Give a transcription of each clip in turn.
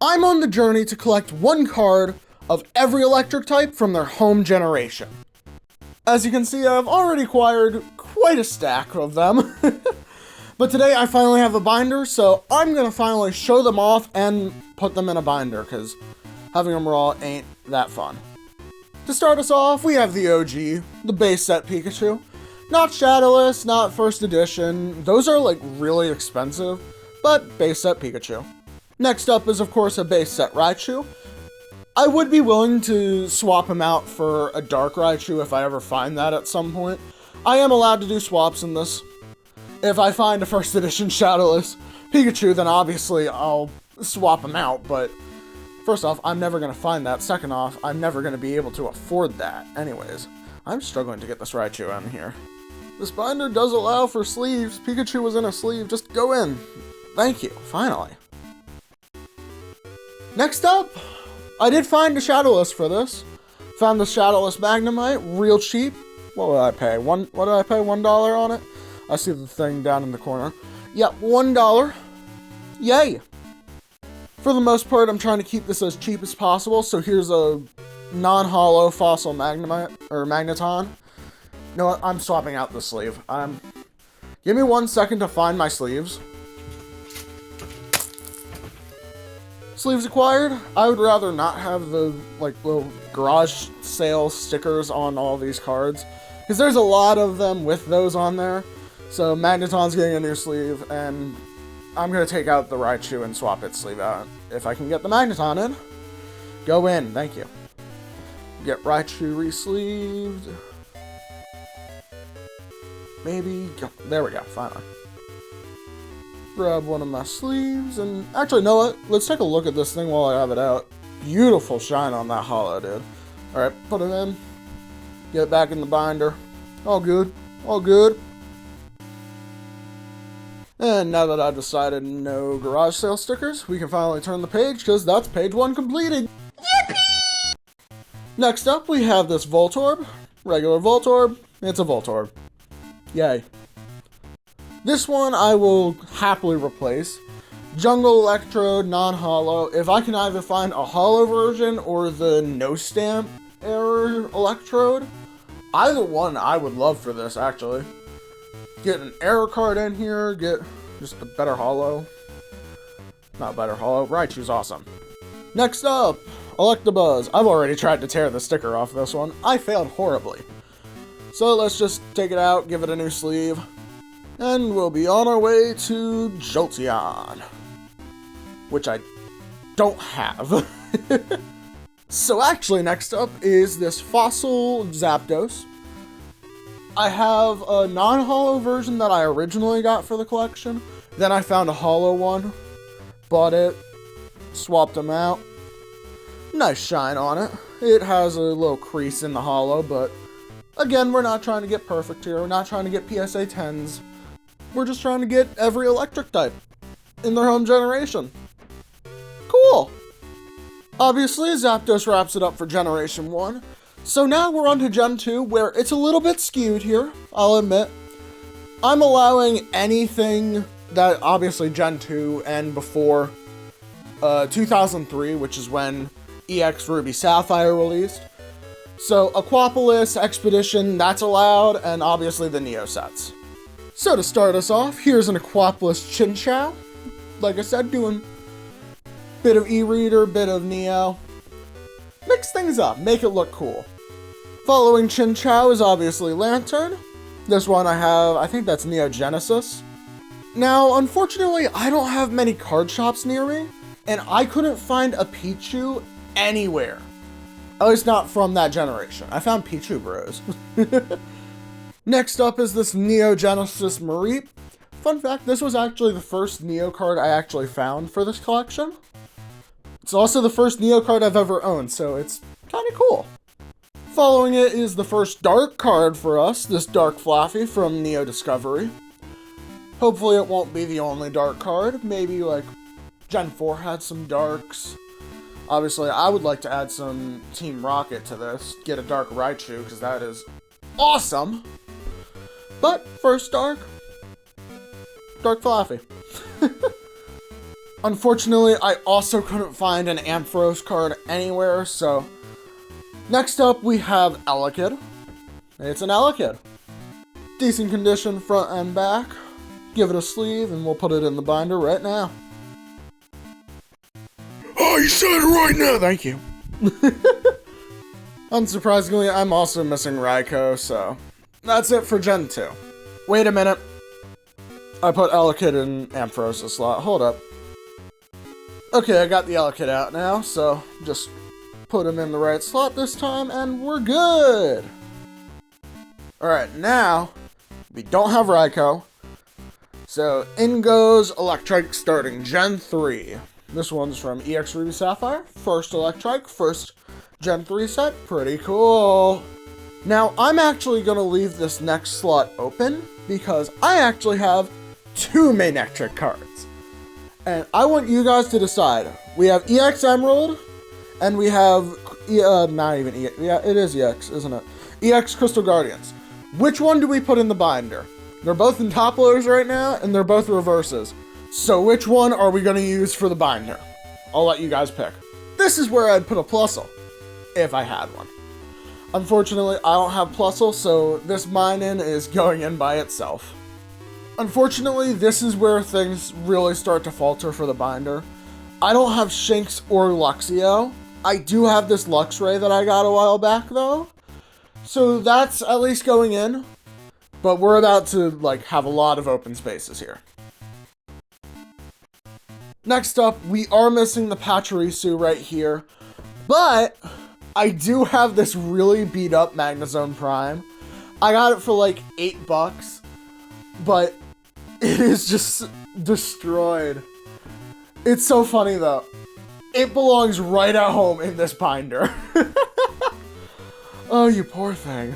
I'm on the journey to collect one card of every electric type from their home generation. As you can see, I've already acquired quite a stack of them. But today I finally have a binder, so I'm gonna finally show them off and put them in a binder, because having them raw ain't that fun. To start us off, we have the OG, the base set Pikachu. Not Shadowless, not first edition, those are like really expensive, but base set Pikachu. Next up is of course a base set Raichu. I would be willing to swap him out for a Dark Raichu if I ever find that at some point. I am allowed to do swaps in this. If I find a first edition Shadowless Pikachu, then obviously I'll swap him out, but first off, I'm never going to find that. Second off, I'm never going to be able to afford that. Anyways, I'm struggling to get this Raichu in here. This binder does allow for sleeves. Pikachu was in a sleeve. Just go in. Thank you. Finally. Next up, I did find a Shadowless for this. Found the Shadowless Magnemite, real cheap. What would I pay? What did I pay? $1 on it? I see the thing down in the corner. Yep, $1. Yay! For the most part, I'm trying to keep this as cheap as possible, so here's a non-hollow fossil Magnemite, or Magneton. You know what? I'm swapping out the sleeve. Give me 1 second to find my sleeves. Sleeves acquired. I would rather not have the little garage sale stickers on all these cards, because there's a lot of them with those on there. So Magneton's getting a new sleeve, and I'm gonna take out the Raichu and swap its sleeve out. If I can get the Magneton in, go in. Thank you. Get Raichu re-sleeved. Maybe there we go. Finally. Grab one of my sleeves, and actually, know what? Let's take a look at this thing while I have it out. Beautiful shine on that hollow, dude. Alright, put it in. Get it back in the binder. All good. All good. And now that I've decided no garage sale stickers, we can finally turn the page, because that's page 1 completed. Yippee! Next up, we have this Voltorb. Regular Voltorb. It's a Voltorb. Yay. This one I will happily replace. Jungle Electrode, non-hollow. If I can either find a hollow version or the no stamp error Electrode, either one I would love for this, actually. Get an error card in here, get just a better hollow. Not better hollow, Raichu's awesome. Next up, Electabuzz. I've already tried to tear the sticker off this one. I failed horribly. So let's just take it out, give it a new sleeve. And we'll be on our way to Jolteon, which I don't have. So actually, next up is this Fossil Zapdos. I have a non-hollow version that I originally got for the collection. Then I found a hollow one, bought it, swapped them out. Nice shine on it. It has a little crease in the hollow, but again, we're not trying to get perfect here. We're not trying to get PSA 10s. We're just trying to get every electric type in their home generation. Cool! Obviously, Zapdos wraps it up for Generation 1. So now we're on to Gen 2, where it's a little bit skewed here, I'll admit. I'm allowing anything that, obviously, Gen 2 and before 2003, which is when EX Ruby Sapphire released. So, Aquapolis, Expedition, that's allowed, and obviously the Neo sets. So to start us off, here's an Aquapolis Chinchou. Like I said, doing bit of E-Reader, bit of Neo. Mix things up, make it look cool. Following Chinchou is obviously Lantern. This one I think that's Neo Genesis. Now, unfortunately, I don't have many card shops near me, and I couldn't find a Pichu anywhere. At least not from that generation. I found Pichu Bros. Next up is this Neo Genesis Mareep. Fun fact, this was actually the first Neo card I actually found for this collection. It's also the first Neo card I've ever owned, so it's kind of cool. Following it is the first Dark card for us, this Dark Flaffy from Neo Discovery. Hopefully it won't be the only Dark card. Maybe like Gen 4 had some Darks. Obviously, I would like to add some Team Rocket to this. Get a Dark Raichu, because that is awesome. But first Dark Flaffy. Unfortunately, I also couldn't find an Ampharos card anywhere, so... Next up, we have Elekid. It's an Elekid. Decent condition front and back. Give it a sleeve, and we'll put it in the binder right now. Oh, you said it right now! Thank you. Unsurprisingly, I'm also missing Raikou, so... That's it for Gen 2. Wait a minute. I put Elekid in Ampharos' slot. Hold up. Okay, I got the Elekid out now, so just put him in the right slot this time, and we're good! Alright, now, we don't have Raikou, so in goes Electrike starting Gen 3. This one's from EX Ruby Sapphire, first Electrike, first Gen 3 set, pretty cool! Now, I'm actually going to leave this next slot open, because I actually have 2 Manectric cards. And I want you guys to decide. We have EX Emerald, and we have, not even EX, yeah, it is EX, isn't it? EX Crystal Guardians. Which one do we put in the binder? They're both in top loaders right now, and they're both reverses. So which one are we going to use for the binder? I'll let you guys pick. This is where I'd put a Plusle, if I had one. Unfortunately, I don't have Plusle, so this mine-in is going in by itself. Unfortunately, this is where things really start to falter for the binder. I don't have Shinx or Luxio. I do have this Luxray that I got a while back, though. So that's at least going in. But we're about to, like, have a lot of open spaces here. Next up, we are missing the Pachirisu right here. But I do have this really beat up Magnezone Prime. I got it for like $8, but it is just destroyed. It's so funny though. It belongs right at home in this binder. Oh, you poor thing.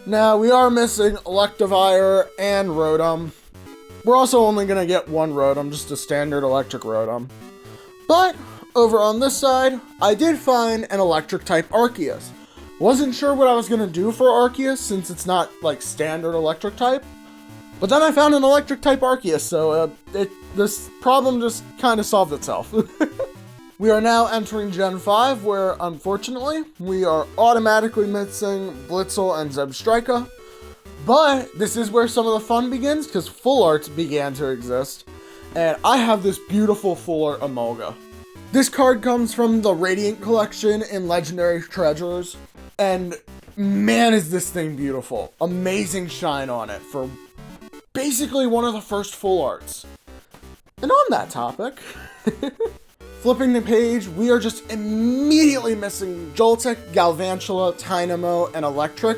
Now, we are missing Electivire and Rotom. We're also only going to get one Rotom, just a standard electric Rotom. But over on this side, I did find an electric-type Arceus. Wasn't sure what I was going to do for Arceus, since it's not, like, standard electric-type. But then I found an electric-type Arceus, so this problem just kind of solved itself. We are now entering Gen 5, where, unfortunately, we are automatically missing Blitzel and Zebstrika. But this is where some of the fun begins, because Full Arts began to exist. And I have this beautiful Full Art Emolga. This card comes from the Radiant Collection in Legendary Treasures, and man is this thing beautiful. Amazing shine on it for basically one of the first full arts. And on that topic, flipping the page, we are just immediately missing Joltik, Galvantula, Tynamo, and Electric.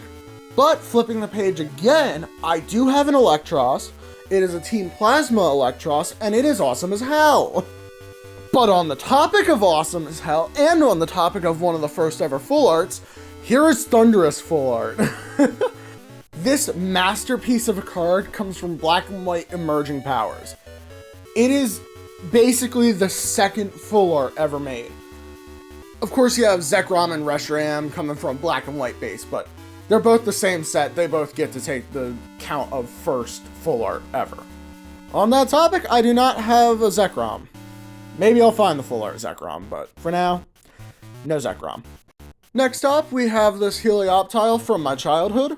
But flipping the page again, I do have an Electros. It is a Team Plasma Electros, and it is awesome as hell. But on the topic of awesome as hell, and on the topic of one of the first ever full arts, here is Thundurus Full Art. This masterpiece of a card comes from Black and White Emerging Powers. It is basically the second full art ever made. Of course you have Zekrom and Reshiram coming from Black and White base, but they're both the same set. They both get to take the count of first full art ever. On that topic, I do not have a Zekrom. Maybe I'll find the full art Zekrom, but for now, no Zekrom. Next up, we have this Helioptile from my childhood.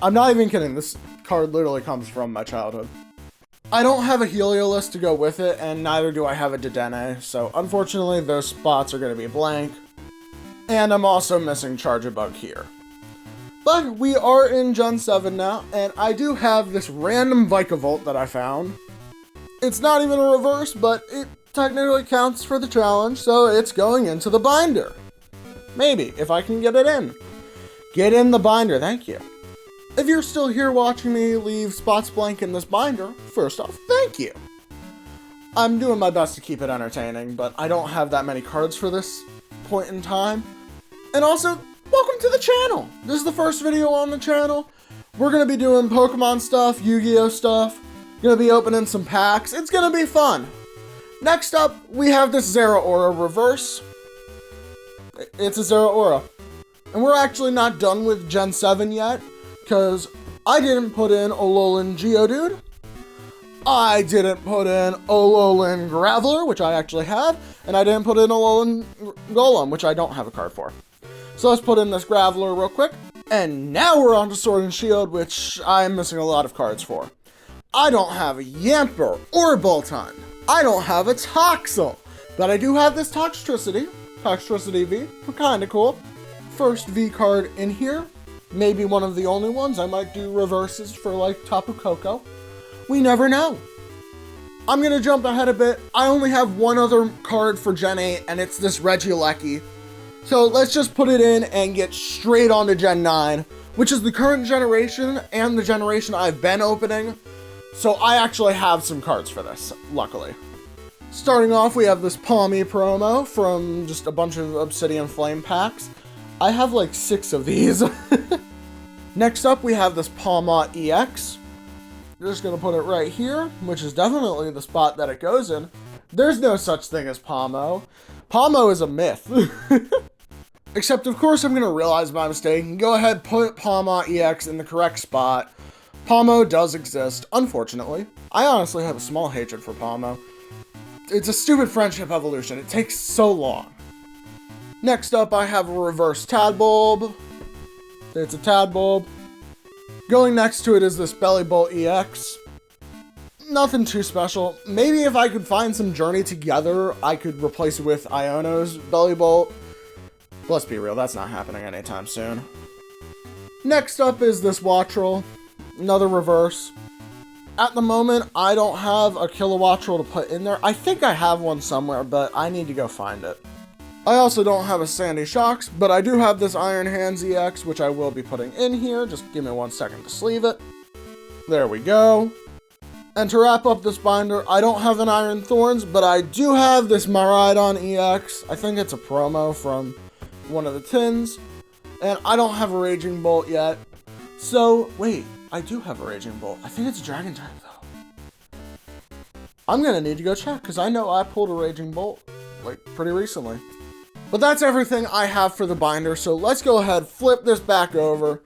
I'm not even kidding, this card literally comes from my childhood. I don't have a Heliolisk to go with it, and neither do I have a Dedenne, so unfortunately those spots are going to be blank. And I'm also missing Charjabug here. But we are in Gen 7 now, and I do have this random Vikavolt that I found. It's not even a reverse, but it technically counts for the challenge, so it's going into the binder. Maybe, if I can get it in. Get in the binder, thank you. If you're still here watching me leave spots blank in this binder, first off, thank you. I'm doing my best to keep it entertaining, but I don't have that many cards for this point in time. And also, welcome to the channel! This is the first video on the channel. We're going to be doing Pokemon stuff, Yu-Gi-Oh stuff, going to be opening some packs. It's going to be fun. Next up, we have this Zeraora reverse. It's a Zeraora. And we're actually not done with Gen 7 yet, because I didn't put in Alolan Geodude. I didn't put in Alolan Graveler, which I actually have, and I didn't put in Alolan Golem, which I don't have a card for. So let's put in this Graveler real quick. And now we're on to Sword and Shield, which I'm missing a lot of cards for. I don't have a Yamper or Boltund. I don't have a Toxel, but I do have this Toxtricity V, kinda cool. First V card in here, maybe one of the only ones. I might do reverses for like Tapu Koko. We never know. I'm gonna jump ahead a bit. I only have one other card for Gen 8, and it's this Regieleki. So let's just put it in and get straight on to Gen 9, which is the current generation and the generation I've been opening. So I actually have some cards for this, luckily. Starting off, we have this Pawmi promo from just a bunch of Obsidian Flame packs. I have like 6 of these. Next up, we have this Pawmot EX. You're just gonna put it right here, which is definitely the spot that it goes in. There's no such thing as Pawmo. Pawmo is a myth. Except, of course, I'm gonna realize my mistake and go ahead, put Pawmot EX in the correct spot. Pawmo does exist, unfortunately. I honestly have a small hatred for Pawmo. It's a stupid friendship evolution. It takes so long. Next up, I have a reverse Tadbulb. It's a Tadbulb. Going next to it is this Bellibolt EX. Nothing too special. Maybe if I could find some Journey together, I could replace it with Iono's Bellibolt. Let's be real, that's not happening anytime soon. Next up is this Wattrel. Another reverse. At the moment, I don't have a Kilowattrel to put in there. I think I have one somewhere, but I need to go find it. I also don't have a Sandy Shocks, but I do have this Iron Hands EX, which I will be putting in here. Just give me 1 second to sleeve it. There we go. And to wrap up this binder, I don't have an Iron Thorns, but I do have this Miraidon EX. I think it's a promo from one of the tins. And I don't have a Raging Bolt yet. So, wait, I do have a Raging Bolt. I think it's a Dragon type, though. I'm gonna need to go check, because I know I pulled a Raging Bolt, like, pretty recently. But that's everything I have for the binder, so let's go ahead, flip this back over,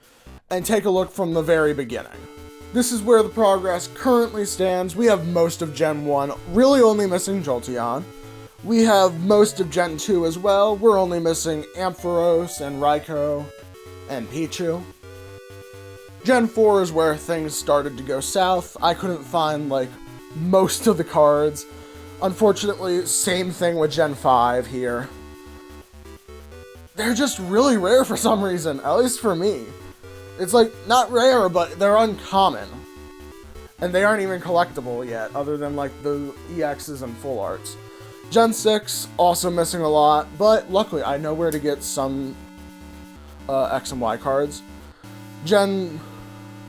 and take a look from the very beginning. This is where the progress currently stands. We have most of Gen 1, really only missing Jolteon. We have most of Gen 2 as well. We're only missing Ampharos and Raikou and Pichu. Gen 4 is where things started to go south. I couldn't find, like, most of the cards. Unfortunately, same thing with Gen 5 here. They're just really rare for some reason, at least for me. It's like, not rare, but they're uncommon. And they aren't even collectible yet, other than like the EXs and full arts. Gen 6, also missing a lot, but luckily I know where to get some X and Y cards. Gen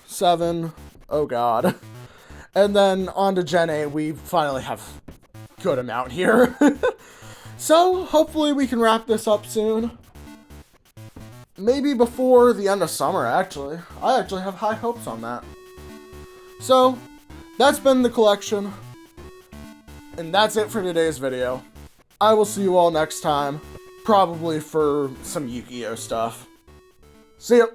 7, oh god. And then on to Gen 8, we finally have a good amount here. So, hopefully we can wrap this up soon. Maybe before the end of summer, actually. I actually have high hopes on that. So, that's been the collection. And that's it for today's video. I will see you all next time. Probably for some Yu-Gi-Oh stuff. See ya!